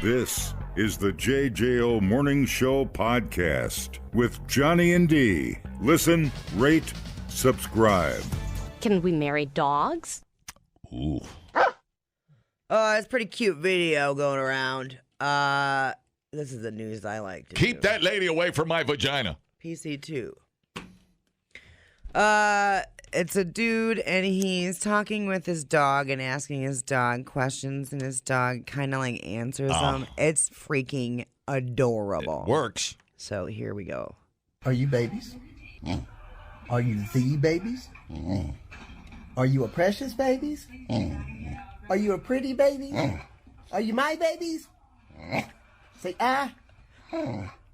This is the JJO Morning Show podcast with Johnny and D. Listen, rate, subscribe. Can we marry dogs? Ooh. Oh, it's a pretty cute video going around. This is the news I like to Keep do. that lady away from my vagina. PC2. It's a dude, and he's talking with his dog and asking his dog questions, and his dog kind of like answers them. It's freaking adorable. It works. So here we go. Are you babies? Are you the babies? Are you a precious babies? Are you a pretty baby? Are you my babies? Say, I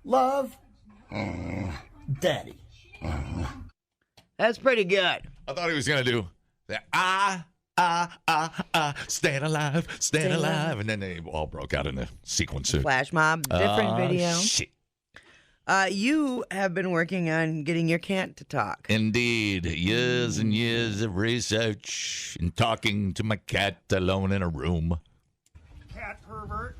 love Daddy. That's pretty good. I thought he was going to do the staying alive, staying alive. And then they all broke out in the sequence. Flash mob, different video. Shit. You have been working on getting your cat to talk. Indeed. Years and years of research and talking to my cat alone in a room. Cat pervert.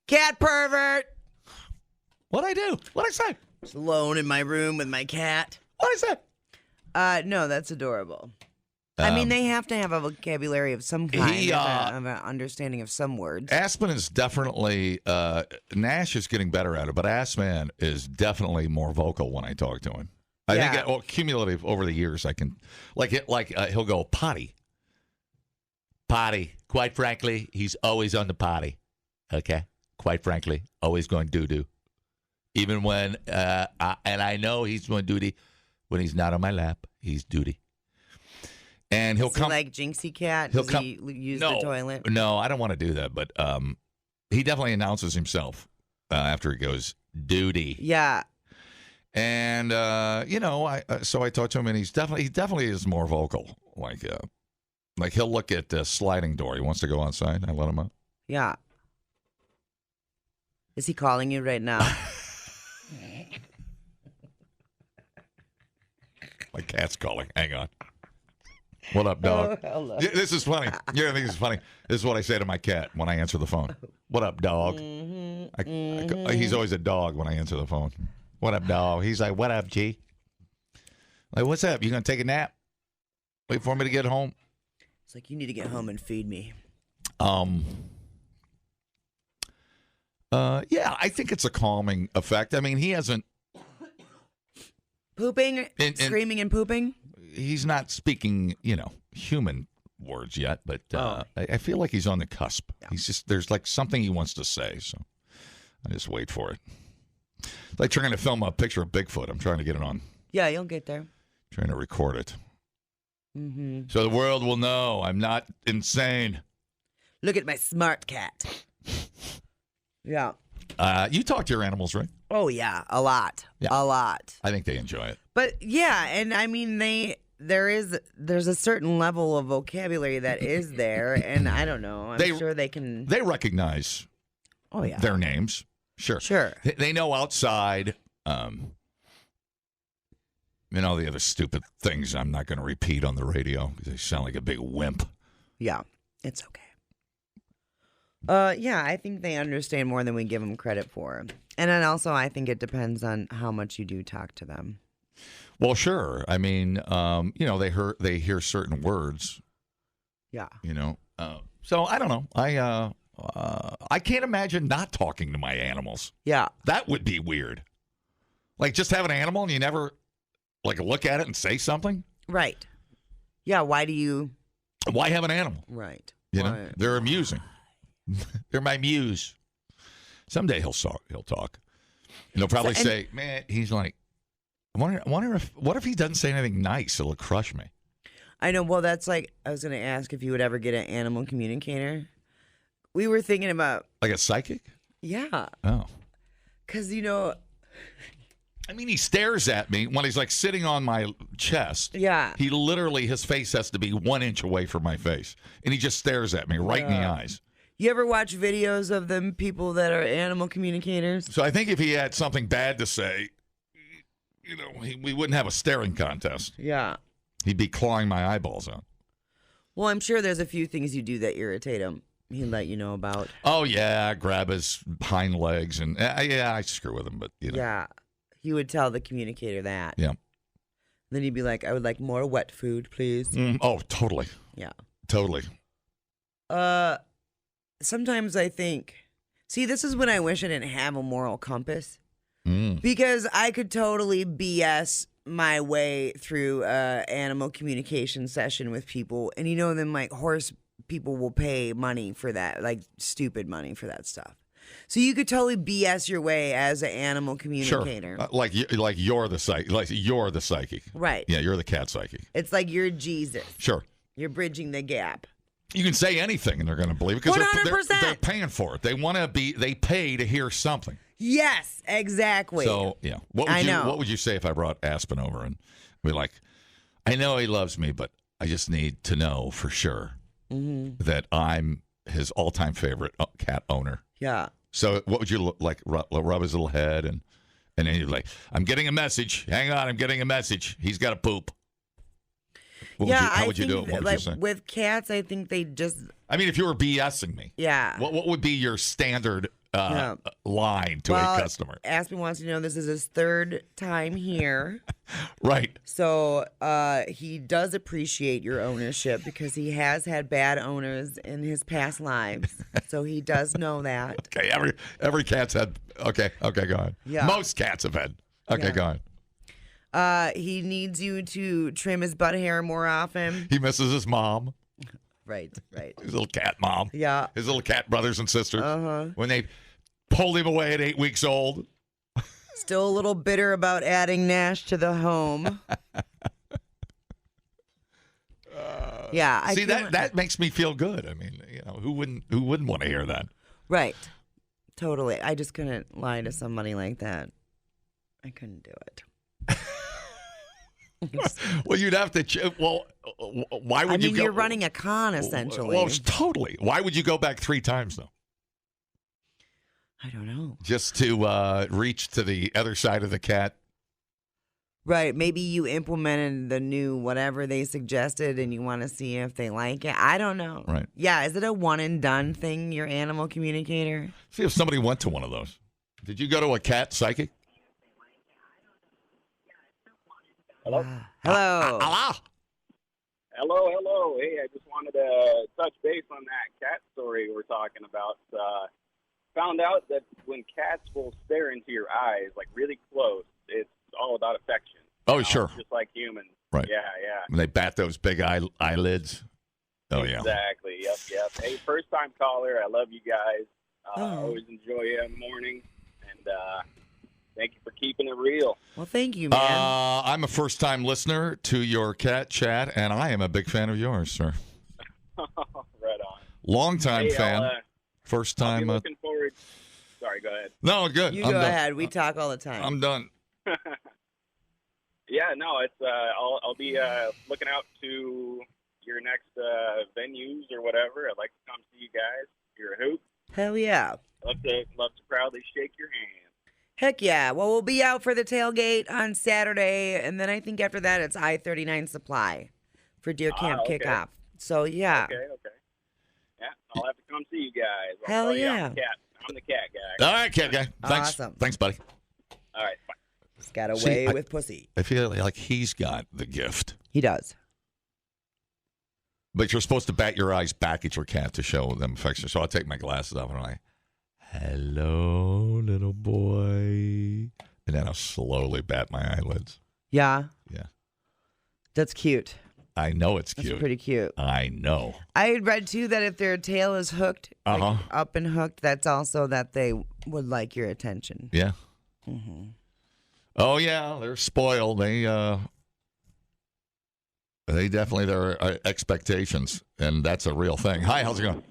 Cat pervert. What'd I do? What'd I say? Just alone in my room with my cat. What'd I say? No, that's adorable. I mean, they have to have a vocabulary of some kind, of an understanding of some words. Aspen is definitely, Nash is getting better at it, but Assman is definitely more vocal when I talk to him. I think cumulative over the years, I can, he'll go potty. Potty. Quite frankly, he's always on the potty. Okay? Quite frankly, always going doo-doo. Even when, and I know he's doing duty when he's not on my lap. He's duty. And he'll come like Jinxie Cat. Does he use the toilet? No, I don't want to do that. But he definitely announces himself after he goes duty. Yeah. And so I talked to him, and he definitely is more vocal. Like he'll look at the sliding door. He wants to go outside. I let him out. Yeah. Is he calling you right now? My cat's calling. Hang on. What up, dog? Oh, hello. This is funny. Yeah, I think this is funny. This is what I say to my cat when I answer the phone. What up, dog? He's always a dog when I answer the phone. What up, dog? He's like, what up, G? Like, what's up? You going to take a nap? Wait for me to get home? It's like, you need to get home and feed me. Yeah, I think it's a calming effect. I mean, he hasn't... Pooping? Screaming and pooping? He's not speaking, human words yet, but I feel like he's on the cusp. Yeah. He's just, there's like something he wants to say, so I just wait for it. It's like trying to film a picture of Bigfoot. I'm trying to get it on. Yeah, you'll get there. Trying to record it. Mm-hmm. So the world will know I'm not insane. Look at my smart cat. Yeah. You talk to your animals, right? Oh, yeah, a lot. Yeah. A lot. I think they enjoy it. But, yeah, and I mean, there's a certain level of vocabulary that is there, and I don't know. I'm sure they can... They recognize their names. Sure. Sure. They know outside, the other stupid things I'm not going to repeat on the radio because they sound like a big wimp. Yeah, it's okay. Yeah, I think they understand more than we give them credit for. And then also, I think it depends on how much you do talk to them. Well, sure. I mean, they hear certain words. Yeah. So I don't know. I can't imagine not talking to my animals. Yeah. That would be weird. Like just have an animal and you never look at it and say something. Right. Yeah. Why have an animal? Right. They're amusing. They're my muse. Someday he'll talk. And they'll probably say, "Man," he's like, I wonder what if he doesn't say anything nice? It'll crush me. I know. Well, that's like I was going to ask if you would ever get an animal communicator. We were thinking about like a psychic. Yeah. Oh. Because I mean, he stares at me when he's like sitting on my chest. Yeah. He literally, his face has to be 1 inch away from my face, and he just stares at me right in the eyes. You ever watch videos of them people that are animal communicators? So I think if he had something bad to say, we wouldn't have a staring contest. Yeah. He'd be clawing my eyeballs out. Well, I'm sure there's a few things you do that irritate him. He'd let you know about. Oh, yeah, grab his hind legs. And I screw with him, but, Yeah, he would tell the communicator that. Yeah. Then he'd be like, I would like more wet food, please. Oh, totally. Yeah. Totally. Sometimes I think, see, this is when I wish I didn't have a moral compass. Mm. Because I could totally BS my way through animal communication session with people. And then like horse people will pay money for that, like stupid money for that stuff. So you could totally BS your way as an animal communicator. Sure. Like you're the psychic. Right. Yeah, you're the cat psychic. It's like you're Jesus. Sure. You're bridging the gap. You can say anything and they're going to believe it because 100%. they're paying for it. They pay to hear something. Yes, exactly. So, yeah. What would you say if I brought Aspen over and be like, I know he loves me, but I just need to know for sure that I'm his all-time favorite cat owner. Yeah. So what would you look like? Rub his little head and then you're like, I'm getting a message. Hang on, I'm getting a message. He's got to poop. How would you do it? What would you say? With cats, I think they just. I mean, if you were BSing me, what would be your standard line to a customer? Aspen wants to know this is his third time here. Right. So he does appreciate your ownership because he has had bad owners in his past lives. So he does know that. Okay, every cat's had. Okay, go on. Yeah. Most cats have had. Okay, go on. He needs you to trim his butt hair more often. He misses his mom. Right. His little cat mom. Yeah. His little cat brothers and sisters. When they pulled him away at 8 weeks old. Still a little bitter about adding Nash to the home. See, that makes me feel good. I mean, who wouldn't want to hear that? Right. Totally. I just couldn't lie to somebody like that. I couldn't do it. Well, you'd have to. Why would you go? You're running a con, essentially. Well, totally. Why would you go back 3 times, though? I don't know. Just to reach to the other side of the cat? Right. Maybe you implemented the new whatever they suggested and you want to see if they like it. I don't know. Right. Yeah. Is it a one and done thing, your animal communicator? See if somebody went to one of those. Did you go to a cat psychic? Hello? Hello. Hello. Hey, I just wanted to touch base on that cat story we're talking about. Found out that when cats will stare into your eyes, like really close, it's all about affection. Oh, sure. Just like humans. Right. Yeah. When they bat those big eyelids. Oh, yeah. Exactly. Yep. Hey, first-time caller. I love you guys. Always enjoy you in the morning. And thank you for keeping it real. Well, thank you, man. I'm a first-time listener to your cat chat, and I am a big fan of yours, sir. Right on. Long-time fan. First time. Looking forward. Sorry, go ahead. No, good. You go ahead. We talk all the time. I'm done. Yeah, no, it's. I'll be looking out to your next venues or whatever. I'd like to come see you guys. You're a hoop. Hell yeah. Love to proudly shake your hand. Heck yeah. Well, we'll be out for the tailgate on Saturday, and then I think after that it's I-39 Supply for Deer Camp kickoff. So, yeah. Okay. Yeah, I'll have to come see you guys. Hell yeah. I'm the cat guy. All right, cat guy. Thanks. Awesome. Thanks, buddy. All right, bye. He's got away with pussy. I feel like he's got the gift. He does. But you're supposed to bat your eyes back at your cat to show them affection. So I'll take my glasses off and I'm like, hello, little boy. And then I'll slowly bat my eyelids. Yeah. Yeah. That's cute. I know it's cute. That's pretty cute. I know. I had read, too, that if their tail is hooked, like up and hooked, that's also that they would like your attention. Yeah. Mm-hmm. Oh, yeah. They're spoiled. They definitely, there are expectations, and that's a real thing. Hi, how's it going?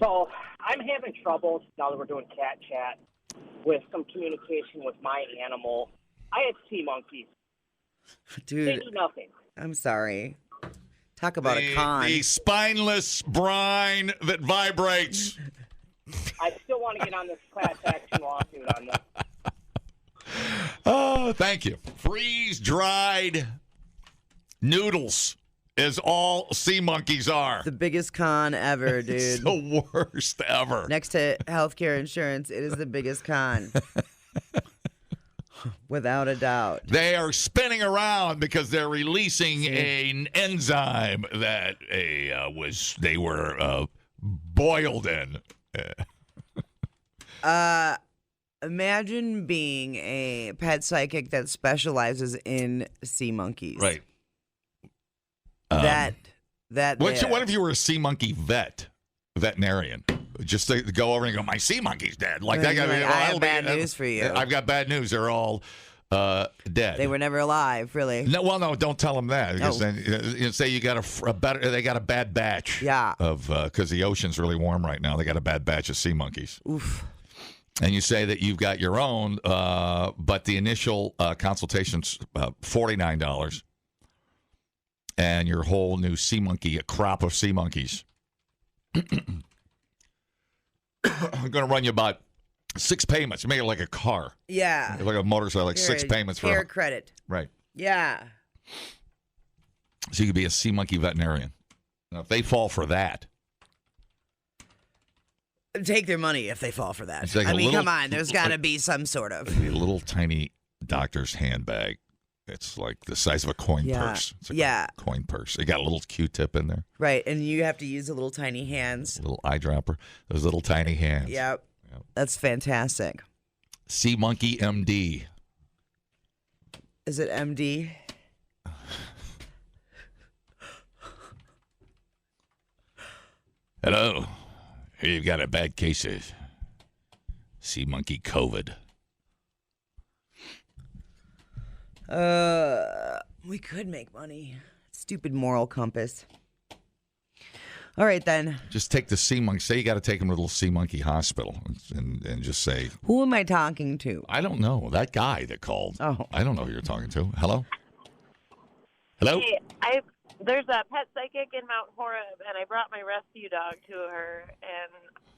So I'm having trouble, now that we're doing cat chat, with some communication with my animal. I have sea monkeys. Dude. They do nothing. I'm sorry. Talk about a con. The spineless brine that vibrates. I still want to get on this class action lawsuit on this. Oh, thank you. Freeze-dried noodles is all sea monkeys are. The biggest con ever, dude. It's the worst ever. Next to healthcare insurance, it is the biggest con. Without a doubt. They are spinning around because they're releasing an enzyme that they were boiled in. Imagine being a pet psychic that specializes in sea monkeys. Right. What What if you were a sea monkey veterinarian? Just to go over and go, my sea monkey's dead. Like that guy. I have bad news for you. I've got bad news. They're all dead. They were never alive, really. No, don't tell them that. Because No. then you say you got they got a bad batch. Yeah. Of because the ocean's really warm right now. They got a bad batch of sea monkeys. Oof. And you say that you've got your own, but the initial consultation's $49, and your whole new sea monkey, a crop of sea monkeys. I'm going to run you about 6 payments. You make it like a car. Yeah. Like a motorcycle, like Here, 6 payments for fair credit. Right. Yeah. So you could be a sea monkey veterinarian. Now, if they fall for that. Take their money if they fall for that. It's like I a mean, little- come on. There's got to be some sort of. It'd be a little tiny doctor's handbag. It's like the size of a coin purse. It's a coin purse. It got a little Q-tip in there. Right, and you have to use the little tiny hands. A little eyedropper. Those little tiny hands. Yep. That's fantastic. Sea Monkey MD. Is it MD? Hello. Here you've got a bad case of sea monkey COVID. We could make money. Stupid moral compass. All right, then. Just take the sea monkey. Say you got to take him to the little sea monkey hospital and just say, Who am I talking to? I don't know. That guy that called. Oh. I don't know who you're talking to. Hello? Hello? Hey, there's a pet psychic in Mount Horeb, and I brought my rescue dog to her, and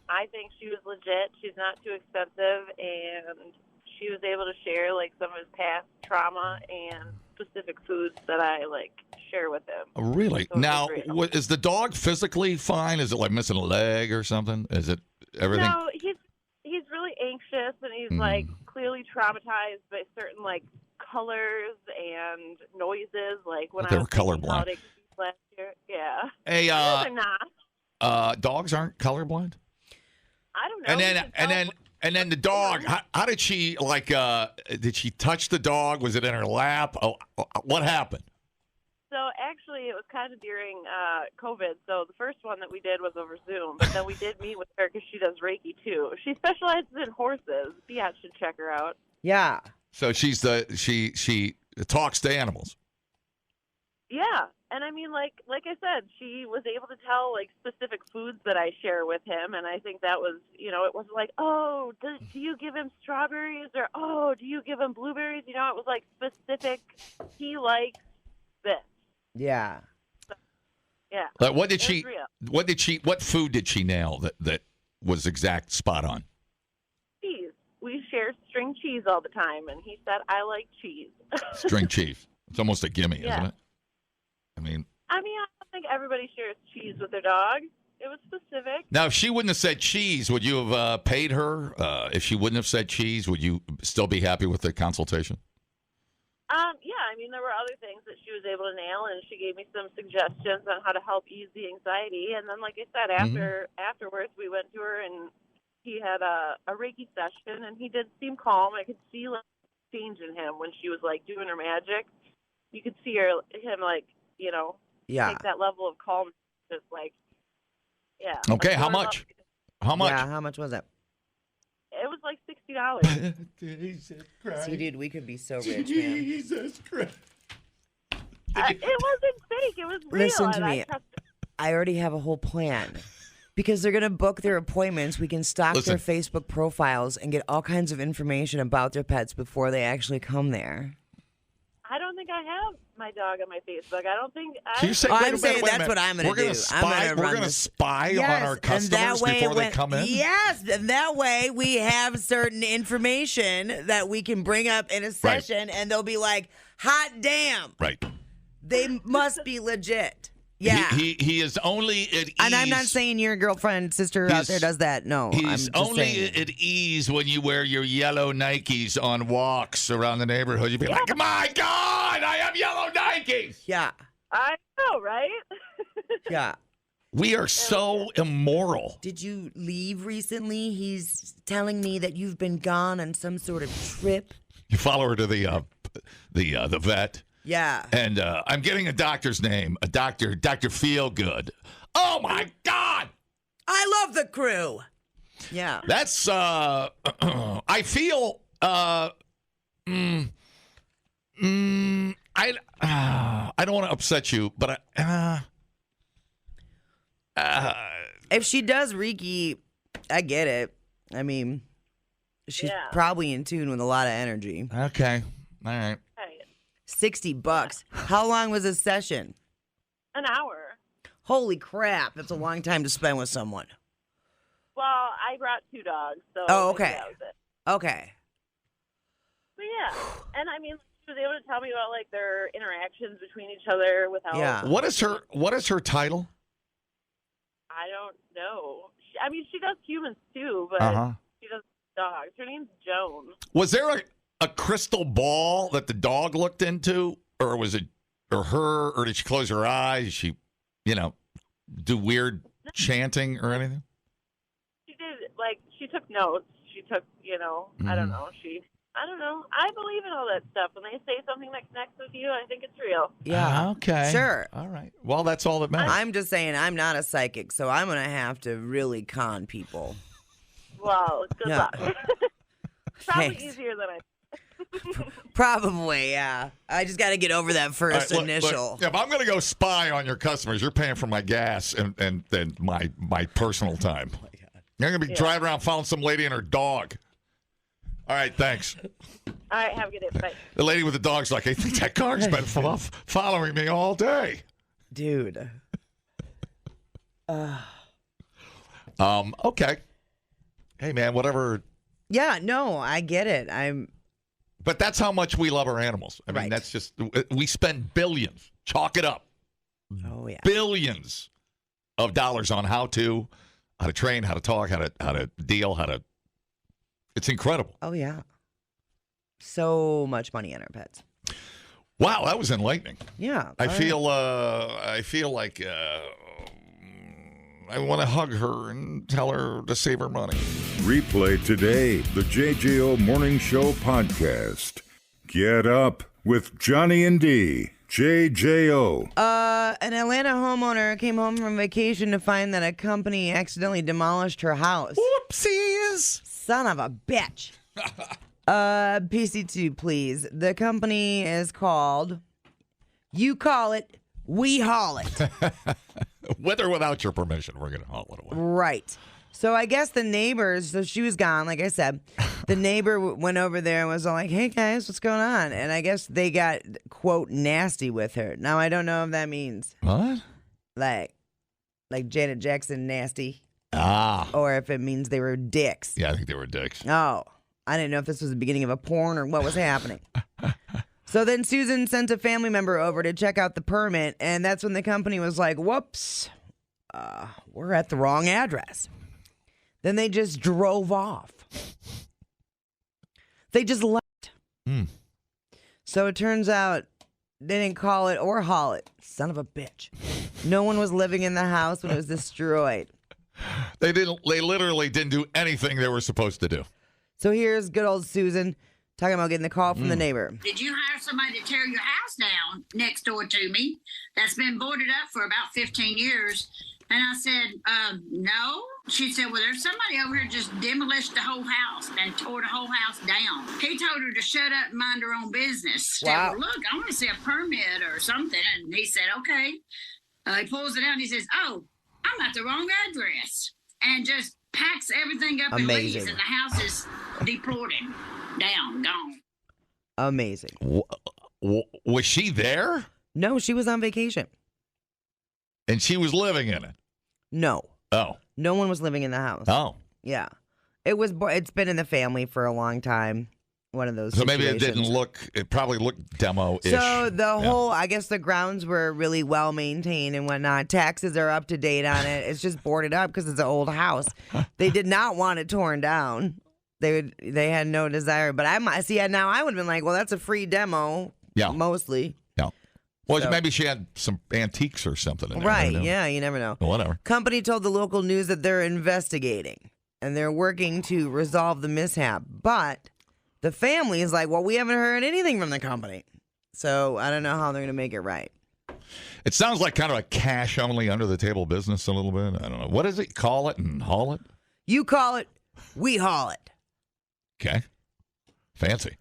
I think she was legit. She's not too expensive, and she was able to share like some of his past trauma and specific foods that I like share with him. Really? So Now, it's great. is the dog physically fine? Is it like missing a leg or something? Is it everything? No, he's really anxious, and he's like clearly traumatized by certain like colors and noises. Like when They I were was thinking colorblind. holiday cookies last year. Yeah. Hey, they're not. dogs aren't colorblind? I don't know. And You then can tell and then the dog. How did she like? Did she touch the dog? Was it in her lap? Oh, what happened? So actually, it was kind of during COVID. So the first one that we did was over Zoom, but then we did meet with her because she does Reiki too. She specializes in horses. Fiat should check her out. Yeah. So she talks to animals. Yeah, and I mean, like I said, she was able to tell like specific foods that I share with him, and I think that was, it wasn't like, oh, do you give him strawberries, or oh, do you give him blueberries? It was like specific. He likes this. Yeah. Yeah. Like, what did It was real. what food did she nail that was exact spot on? Cheese. We share string cheese all the time, and he said, I like cheese. String cheese. It's almost a gimme, Yeah. isn't it? I mean, I don't think everybody shares cheese with their dog. It was specific. now if she wouldn't have said cheese, would you have paid her? If she wouldn't have said cheese, would you still be happy with the consultation? Yeah, there were other things that she was able to nail, and she gave me some suggestions on how to help ease the anxiety. And then, like I said, afterwards, we went to her, and he had a Reiki session, and he did seem calm. I could see like change in him when she was like doing her magic. You could see him like, Yeah. take that level of calm, just like, yeah. Okay, Like, how more much? How much? Yeah, how much was it? It was like $60. Jesus Christ. See, dude, we could be so rich, man. Jesus Christ. It wasn't fake. It was real. Listen to and I me. trusted I already have a whole plan. Because they're going to book their appointments. We can stalk their Listen. Facebook profiles and get all kinds of information about their pets before they actually come there. I don't think I have my dog on my Facebook. I don't think You say, Oh, wait a I'm minute, saying wait a that's minute. what I'm gonna We're gonna do. Spy, I'm gonna we're run going to this- spy on our and customers that way before they when- come in? Yes, and that way we have certain information that we can bring up in a session, and they'll be like, hot damn. Right. They must be legit. Yeah. He is only at ease. And I'm not saying your girlfriend, sister out there does that. No. He's only at ease when you wear your yellow Nikes on walks around the neighborhood. You'd be like, my God, I have yellow Nikes. Yeah. I know, right? Yeah. We are so immoral. Did you leave recently? He's telling me that you've been gone on some sort of trip. You follow her to the vet. Yeah. And I'm getting a doctor's name, Dr. Feelgood. Oh, my God. I love the crew. Yeah. That's, I feel, I don't want to upset you, but if she does Reiki, I get it. I mean, she's probably in tune with a lot of energy. Okay. All right. $60. How long was this session? An hour. Holy crap. That's a long time to spend with someone. Well, I brought 2 dogs, so Oh, okay. that was it. Okay. But yeah, and I mean, she was able to tell me about like their interactions between each other without. Yeah. What is her title? I don't know. I mean, she does humans too, but she does dogs. Her name's Joan. Was there a crystal ball that the dog looked into, or was it, or her, or did she close her eyes? Did she, do weird chanting or anything? She did, like, she took notes. She took, I don't know. I don't know. I believe in all that stuff. When they say something that connects with you, I think it's real. Yeah. Okay. Sure. All right. Well, that's all that matters. I'm just saying I'm not a psychic, so I'm going to have to really con people. Well, good luck. Probably Thanks. easier than I Probably, yeah. I just got to get over that first initial. Look, if I'm going to go spy on your customers, you're paying for my gas and my personal time. Oh my God. You're going to be driving around following some lady and her dog. All right, thanks. All right, have a good day. Bye. The lady with the dog's like, I think that car's been following me all day. Dude. Okay. Hey, man, whatever. Yeah, no, I get it. But that's how much we love our animals. I mean, that's just, we spend billions. Chalk it up. Oh, yeah. Billions of dollars on how to train, how to talk, how to deal, it's incredible. Oh, yeah. So much money on our pets. Wow, that was enlightening. Yeah. I feel like I want to hug her and tell her to save her money. Replay today the JJO Morning Show podcast. Get up with Johnny and D. JJO. An Atlanta homeowner came home from vacation to find that a company accidentally demolished her house. Whoopsies. Son of a bitch. PC2, please. The company is called, you call it, we haul it. With or without your permission, we're going to haul it away. Right. So I guess the neighbors, so she was gone, like I said. The neighbor went over there and was all like, hey, guys, what's going on? And I guess they got, quote, nasty with her. Now, I don't know if that means. What? Like Janet Jackson nasty. Ah. Or if it means they were dicks. Yeah, I think they were dicks. Oh. I didn't know if this was the beginning of a porn or what was happening. So then Susan sent a family member over to check out the permit, and that's when the company was like, whoops, we're at the wrong address. Then they just drove off. They just left. So it turns out they didn't call it or haul it. Son of a bitch. No one was living in the house when it was destroyed. They literally didn't do anything they were supposed to do. So here's good old Susan talking about getting the call from the neighbor. Did you hire somebody to tear your house down next door to me that's been boarded up for about 15 years? And I said, no. She said, well, there's somebody over here just demolished the whole house and tore the whole house down. He told her to shut up and mind her own business. Wow. Said, well, look, I want to see a permit or something. And he said, okay. He pulls it out and he says, oh, I'm at the wrong address. And just packs everything up and leaves, and the house is deported, down, gone. Amazing. Was she there? No, she was on vacation. And she was living in it? No. Oh. No one was living in the house. Oh. Yeah. It's been in the family for a long time. one of those So maybe it situations. didn't look. It probably looked demo-ish. So the whole, I guess the grounds were really well maintained and whatnot. Taxes are up to date on it. It's just boarded up because it's an old house. They did not want it torn down. They had no desire. But now I would have been like, well, that's a free demo. Yeah. Mostly. Yeah. Well, So- maybe she had some antiques or something in there. Right. I don't know. Yeah. You never know. Well, whatever. Company told the local news that they're investigating and they're working to resolve the mishap. But the family is like, well, we haven't heard anything from the company. So I don't know how they're going to make it right. It sounds like kind of a cash-only, under-the-table business a little bit. I don't know. What is it? Call it and haul it? You call it, we haul it. Okay. Fancy.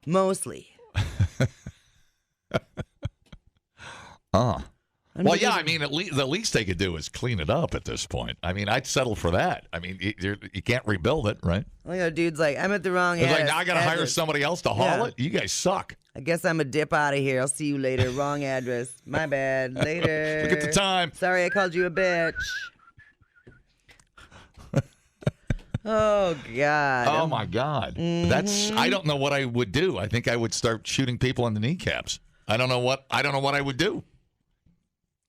Mostly. Well, yeah, I mean, the least they could do is clean it up at this point. I mean, I'd settle for that. I mean, you can't rebuild it, right? Look at dude's like, I'm at the wrong It's address. like, now I got to hire somebody else to haul it? You guys suck. I guess I'm a dip out of here. I'll see you later. Wrong address. My bad. Later. Look at the time. Sorry I called you a bitch. Oh, God. Oh, my God. I don't know what I would do. I think I would start shooting people in the kneecaps. I don't know what I would do.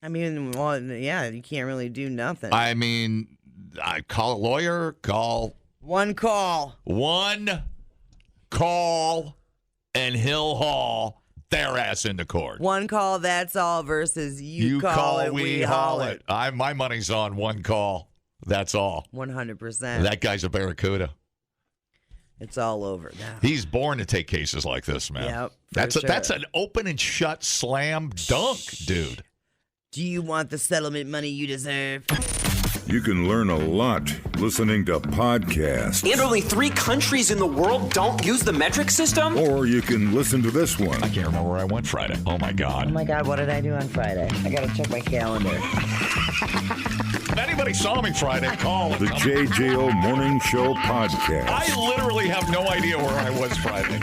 I mean, well, yeah, you can't really do nothing. I mean, I call a lawyer, One call, and he'll haul their ass into court. One call, that's all, versus you call it, we haul it. My money's on one call. That's all. 100%. That guy's a barracuda. It's all over now. He's born to take cases like this, man. Yep, That's an open and shut slam dunk, dude. Do you want the settlement money you deserve? You can learn a lot listening to podcasts. And only 3 countries in the world don't use the metric system? Or you can listen to this one. I can't remember where I went Friday. Oh, my God. Oh, my God, what did I do on Friday? I got to check my calendar. If anybody saw me Friday, call. The JJO Morning Show Podcast. I literally have no idea where I was Friday.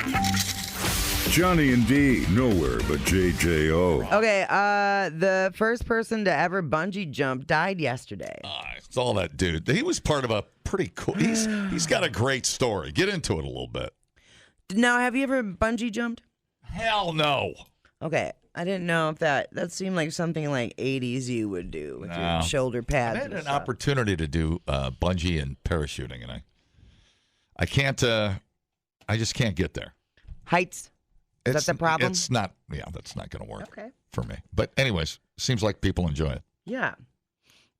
Johnny and D, nowhere but JJO. Okay, the first person to ever bungee jump died yesterday. It's all that dude. He was part of a pretty cool. He's got a great story. Get into it a little bit. Now, have you ever bungee jumped? Hell no. Okay, I didn't know if that seemed like something like 80s you would do with your shoulder pads. I had and an stuff. opportunity to do bungee and parachuting, and I can't. I just can't get there. Heights. Is that the problem? It's not. Yeah, that's not going to work. Okay. For me. But anyways, seems like people enjoy it. Yeah.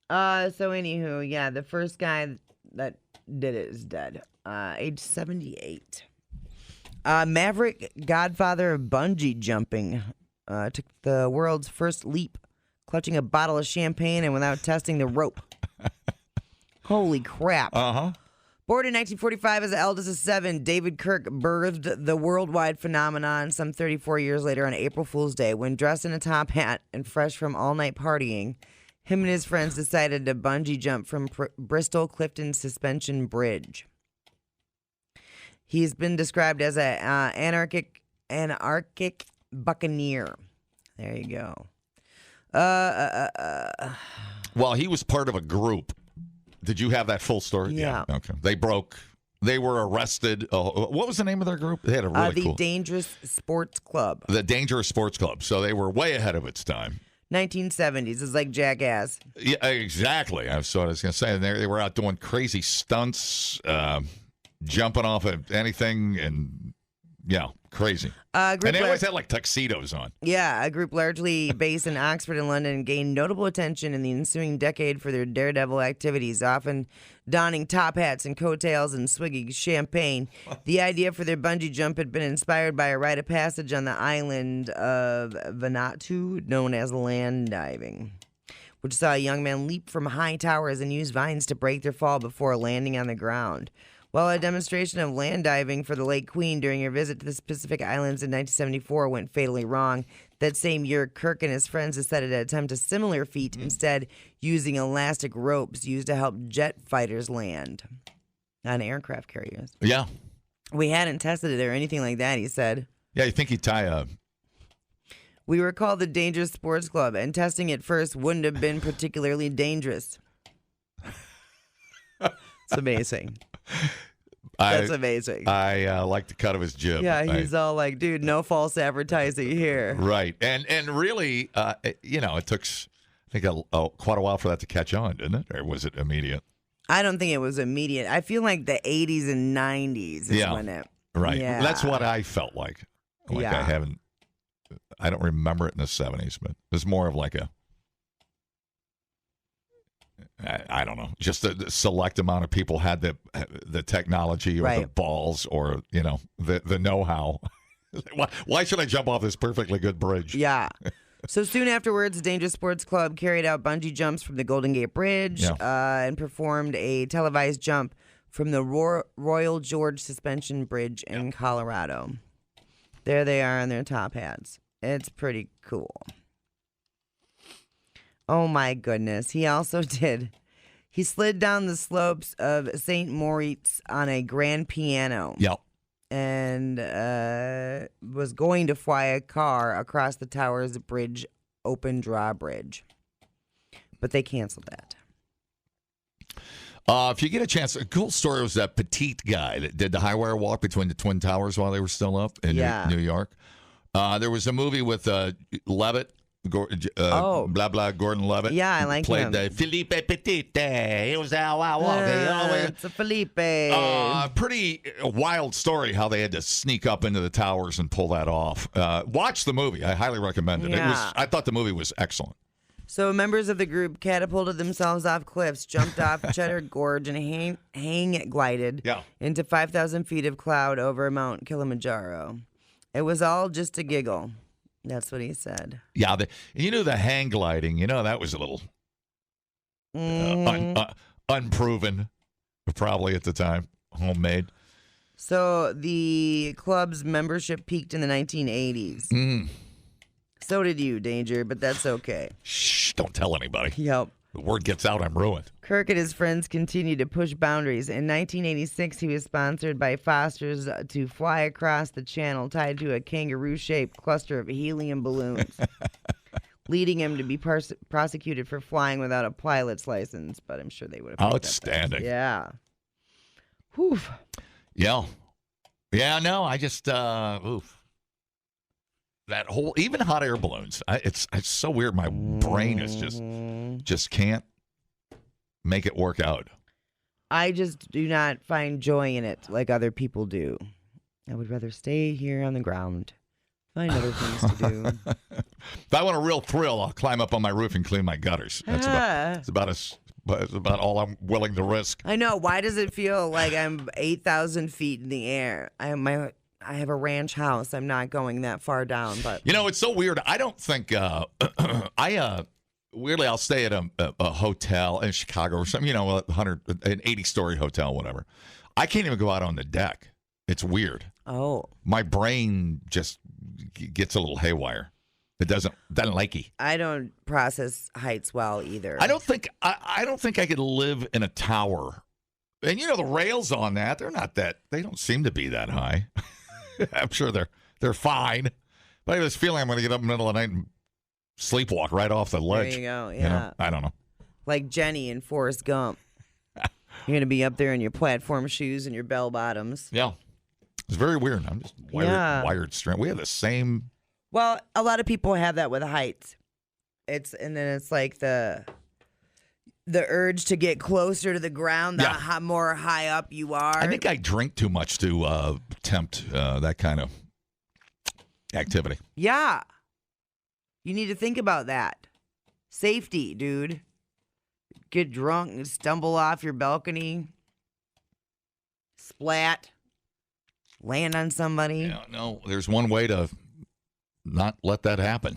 So anywho, yeah, the first guy that did it is dead. Age 78. Maverick, godfather of bungee jumping, took the world's first leap, clutching a bottle of champagne and without testing the rope. Holy crap. Uh-huh. Born in 1945 as the eldest of 7, David Kirk birthed the worldwide phenomenon some 34 years later on April Fool's Day when, dressed in a top hat and fresh from all-night partying, him and his friends decided to bungee jump from Bristol Clifton Suspension Bridge. He's been described as an anarchic buccaneer. There you go. Well, he was part of a group. Did you have that full story? Yeah. Okay. They were arrested. What was the name of their group? They had a really cool. The Dangerous Sports Club. The Dangerous Sports Club. So they were way ahead of its time. 1970s. It's like Jackass. Yeah, exactly. That's what I was going to say. And they were out doing crazy stunts, jumping off of anything, and yeah, crazy. And they always had like tuxedos on. Yeah, a group largely based in Oxford and London gained notable attention in the ensuing decade for their daredevil activities, often donning top hats and coattails and swigging champagne. The idea for their bungee jump had been inspired by a rite of passage on the island of Vanuatu known as land diving, which saw a young man leap from high towers and use vines to break their fall before landing on the ground. While a demonstration of land diving for the Lake Queen during her visit to the Pacific Islands in 1974 went fatally wrong, that same year, Kirk and his friends decided to attempt a similar feat, instead using elastic ropes used to help jet fighters land on aircraft carriers. Yeah. We hadn't tested it or anything like that, he said. Yeah, you think he'd tie a... We were called the Dangerous Sports Club, and testing it first wouldn't have been particularly dangerous. It's amazing. That's amazing. I like the cut of his jib. Yeah, he's all like, dude, no false advertising here. Right. And really, it took, I think, quite a while for that to catch on, didn't it? Or was it immediate? I don't think it was immediate. I feel like the 80s and 90s is when it. Right. Yeah. That's what I felt like. I don't remember it in the 70s, but it was more of like I don't know, just a select amount of people had the technology or the balls or, the know-how. Why should I jump off this perfectly good bridge? Yeah. So soon afterwards, Dangerous Sports Club carried out bungee jumps from the Golden Gate Bridge and performed a televised jump from the Royal George Suspension Bridge in Colorado. There they are on their top hats. It's pretty cool. Oh, my goodness. He also he slid down the slopes of St. Moritz on a grand piano. Yep. And was going to fly a car across the Towers Bridge open drawbridge. But they canceled that. If you get a chance, a cool story was that petite guy that did the high wire walk between the Twin Towers while they were still up in New York. There was a movie with Levitt. Gordon Levitt. Yeah, I like played him. The Felipe Petite. It was how I walk. It's a Felipe. Pretty wild story how they had to sneak up into the towers and pull that off. Watch the movie. I highly recommend it. Yeah. I thought the movie was excellent. So members of the group catapulted themselves off cliffs, jumped off Cheddar Gorge, and hang glided into 5,000 feet of cloud over Mount Kilimanjaro. It was all just a giggle. That's what he said. Yeah, the hang gliding, that was a little unproven, probably at the time, homemade. So the club's membership peaked in the 1980s. So did you, Danger, but that's okay. Shh, don't tell anybody. Yep. The word gets out, I'm ruined. Kirk and his friends continued to push boundaries. In 1986, he was sponsored by Foster's to fly across the channel tied to a kangaroo-shaped cluster of helium balloons, leading him to be prosecuted for flying without a pilot's license, but I'm sure they would have. Outstanding. Yeah. Whew. Yeah. Yeah, no, I just, oof. That whole, even hot air balloons, it's so weird. My brain is just can't make it work out. I just do not find joy in it like other people do. I would rather stay here on the ground, find other things to do. If I want a real thrill, I'll climb up on my roof and clean my gutters. That's about all I'm willing to risk. I know. Why does it feel like I'm 8,000 feet in the air? I have a ranch house. I'm not going that far down, but it's so weird. I don't think weirdly I'll stay at a hotel in Chicago or something. An 80-story hotel, whatever. I can't even go out on the deck. It's weird. Oh, my brain just gets a little haywire. It doesn't likey. I don't process heights well either. I don't think I could live in a tower. And the rails on that, they don't seem to be that high. I'm sure they're fine. But I have this feeling I'm going to get up in the middle of the night and sleepwalk right off the ledge. There you go, yeah. I don't know. Like Jenny in Forrest Gump. You're going to be up there in your platform shoes and your bell bottoms. Yeah. It's very weird. I'm just wired straight. We have the same. Well, a lot of people have that with heights. And then it's like the urge to get closer to the ground, the more high up you are. I think I drink too much to tempt that kind of activity. Yeah. You need to think about that. Safety, dude. Get drunk and stumble off your balcony. Splat. Land on somebody. Yeah, no, there's one way to not let that happen.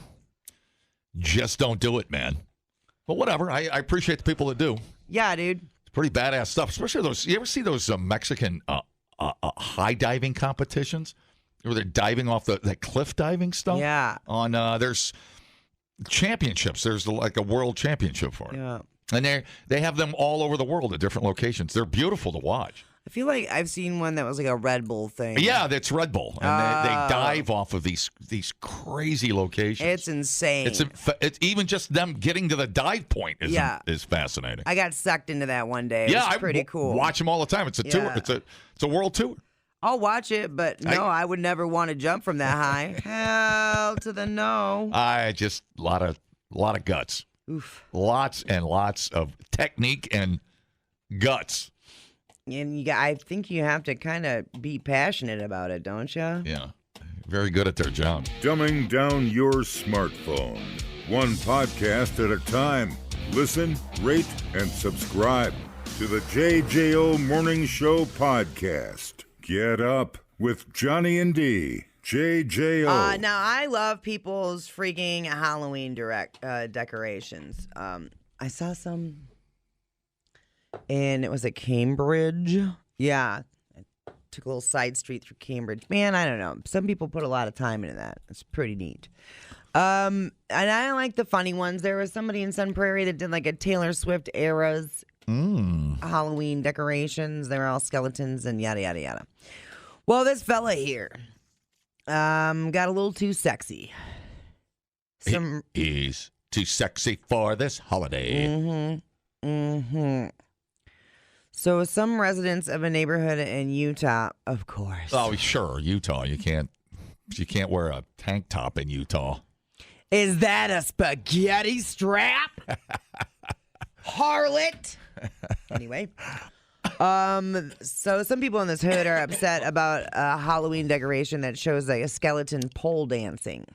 Just don't do it, man. But whatever. I appreciate the people that do. Yeah, dude. It's pretty badass stuff. Especially those. You ever see those Mexican high diving competitions where they're diving off that cliff diving stuff? Yeah. On there's championships. There's like a world championship for it. Yeah. And they have them all over the world at different locations. They're beautiful to watch. I feel like I've seen one that was like a Red Bull thing. Yeah, that's Red Bull, and they dive off of these crazy locations. It's insane. It's even just them getting to the dive point is fascinating. I got sucked into that one day. It was pretty cool. Watch them all the time. It's a tour. It's a world tour. I'll watch it, but no, I would never want to jump from that high. Hell to the no. I just a lot of guts. Oof. Lots and lots of technique and guts. And I think you have to kind of be passionate about it, don't you? Yeah. Very good at their job. Dumbing down your smartphone. One podcast at a time. Listen, rate, and subscribe to the JJO Morning Show podcast. Get up with Johnny and D. JJO. Now, I love people's freaking Halloween decorations. I saw some, and it was at Cambridge. Yeah. I took a little side street through Cambridge. Man, I don't know. Some people put a lot of time into that. It's pretty neat. And I like the funny ones. There was somebody in Sun Prairie that did like a Taylor Swift era's Halloween decorations. They were all skeletons and yada, yada, yada. Well, this fella here got a little too sexy. He's too sexy for this holiday. So some residents of a neighborhood in Utah, of course. Oh, sure, Utah. You can't wear a tank top in Utah. Is that a spaghetti strap? Harlot. Anyway. So some people in this hood are upset about a Halloween decoration that shows like a skeleton pole dancing.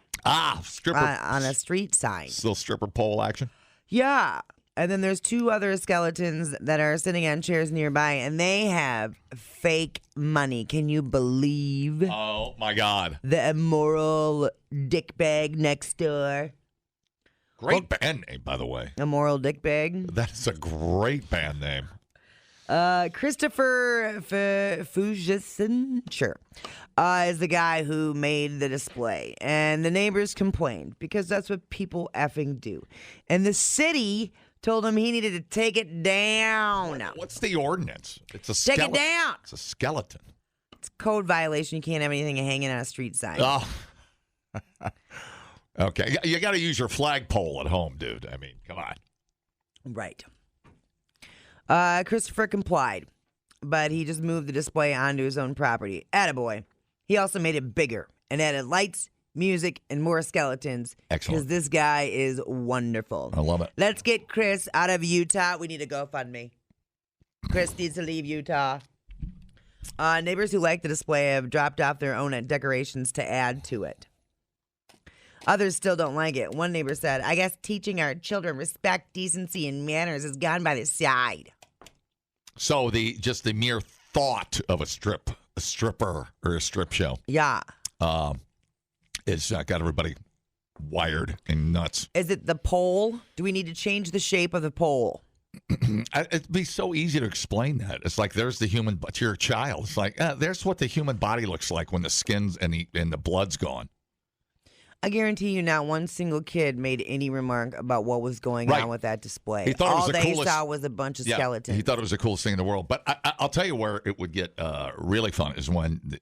Stripper. On a street sign. Still stripper pole action? Yeah. And then there's two other skeletons that are sitting on chairs nearby, and they have fake money. Can you believe? Oh, my God. The immoral dickbag next door. Great band name, by the way. Immoral dickbag. That's a great band name. Christopher Fugison, sure, is the guy who made the display. And the neighbors complained because that's what people effing do. And the city told him he needed to take it down. What's the ordinance? It's a skeleton. Take it down. It's a skeleton. It's a code violation. You can't have anything hanging on a street sign. Oh. Okay. You got to use your flagpole at home, dude. I mean, come on. Right. Christopher complied, but he just moved the display onto his own property. Attaboy. He also made it bigger and added lights, music, and more skeletons. Excellent. Because this guy is wonderful. I love it. Let's get Chris out of Utah. We need a GoFundMe. Chris needs to leave Utah. Neighbors who like the display have dropped off their own decorations to add to it. Others still don't like it. One neighbor said, I guess teaching our children respect, decency, and manners has gone by the side. So the mere thought of a stripper or a strip show. Yeah. It's got everybody wired and nuts. Is it the pole? Do we need to change the shape of the pole? It'd be so easy to explain that. It's like there's the human, to your child. It's like there's what the human body looks like when the skin's and the blood's gone. I guarantee you not one single kid made any remark about what was going on with that display. He thought all it was they saw was a bunch of skeletons. He thought it was the coolest thing in the world. But I'll tell you where it would get really fun is when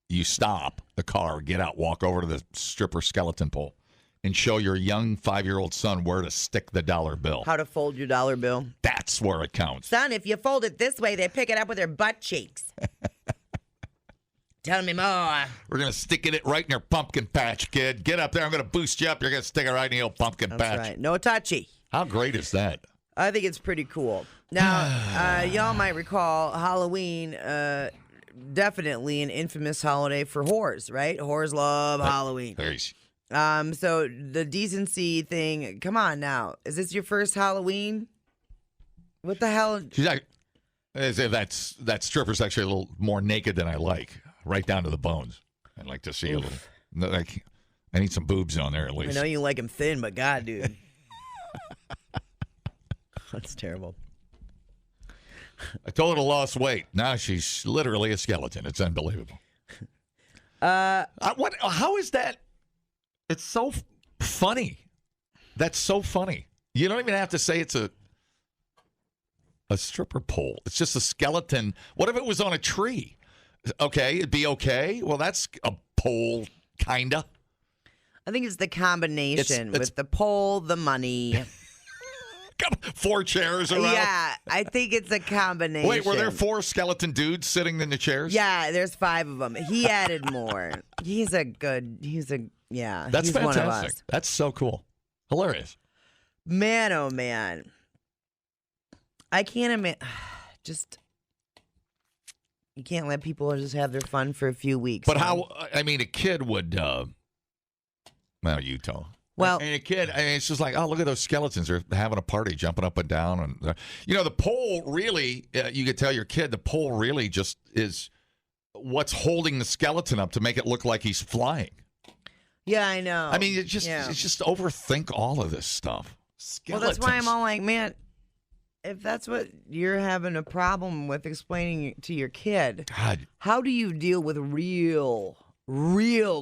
you stop the car, get out, walk over to the stripper skeleton pole, and show your young 5-year-old son where to stick the dollar bill. How to fold your dollar bill. That's where it counts. Son, if you fold it this way, they pick it up with their butt cheeks. Tell me more. We're going to stick it right in your pumpkin patch, kid. Get up there. I'm going to boost you up. You're going to stick it right in your pumpkin patch. That's right. No touchy. How great is that? I think it's pretty cool. Now, y'all might recall Halloween, definitely an infamous holiday for whores, right? Whores love Halloween. So the decency thing, come on now. Is this your first Halloween? What the hell? She's like, that stripper's actually a little more naked than I like. Right down to the bones. I'd like to see a little. Like, I need some boobs on there at least. I know you like him thin, but God, dude. That's terrible. I told her to lose weight. Now she's literally a skeleton. It's unbelievable. How is that? It's so funny. That's so funny. You don't even have to say it's a A stripper pole. It's just a skeleton. What if it was on a tree? Okay, it'd be okay. Well, that's a pole, kinda. I think it's the combination with the pole, the money. 4 chairs around. Yeah, I think it's a combination. Wait, were there 4 skeleton dudes sitting in the chairs? Yeah, there's 5 of them. He added more. That's he's fantastic. one of us. That's so cool. Hilarious. Man, oh man. I can't imagine. You can't let people just have their fun for a few weeks. But a kid would, Utah. Well, and a kid, it's just like, oh, look at those skeletons. They're having a party, jumping up and down. And the pole really, you could tell your kid, the pole really just is what's holding the skeleton up to make it look like he's flying. Yeah, I know. I mean, it's just overthink all of this stuff. Skeletons. Well, that's why I'm all like, man, if that's what you're having a problem with explaining to your kid, God. How do you deal with real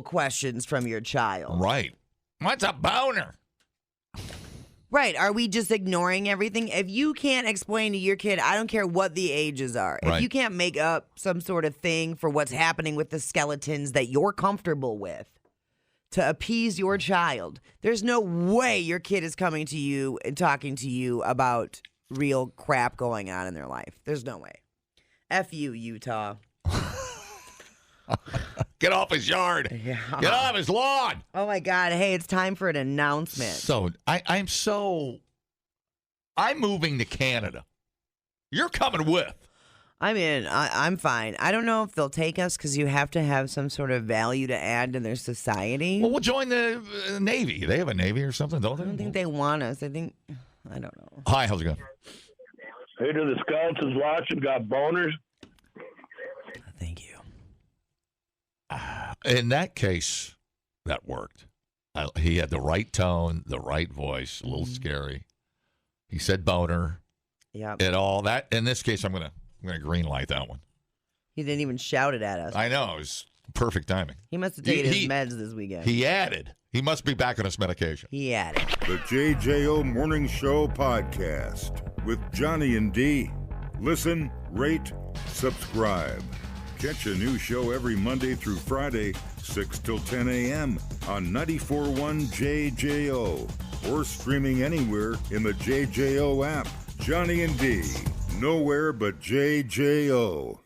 questions from your child? Right. What's a boner? Right. Are we just ignoring everything? If you can't explain to your kid, I don't care what the ages are. Right. If you can't make up some sort of thing for what's happening with the skeletons that you're comfortable with to appease your child, there's no way your kid is coming to you and talking to you about real crap going on in their life. There's no way. F you, Utah. Get off his yard. Yeah. Get off his lawn. Oh, my God. Hey, it's time for an announcement. So, I'm moving to Canada. You're coming with. I mean, I'm fine. I don't know if they'll take us because you have to have some sort of value to add to their society. Well, we'll join the Navy. They have a Navy or something, don't they? I don't think they want us. I don't know. Hi, how's it going? Hey, do the skeletons watching got boners? Thank you. In that case, that worked. He had the right tone, the right voice, a little scary. He said boner. Yeah. And all that. In this case, I'm gonna green light that one. He didn't even shout it at us. I know. It was perfect timing. He must have taken his meds this weekend. He added. He must be back on his medication. He added. The JJO Morning Show podcast with Johnny and D. Listen, rate, subscribe. Catch a new show every Monday through Friday, 6 till 10 a.m. on 94.1 JJO or streaming anywhere in the JJO app. Johnny and D, nowhere but JJO.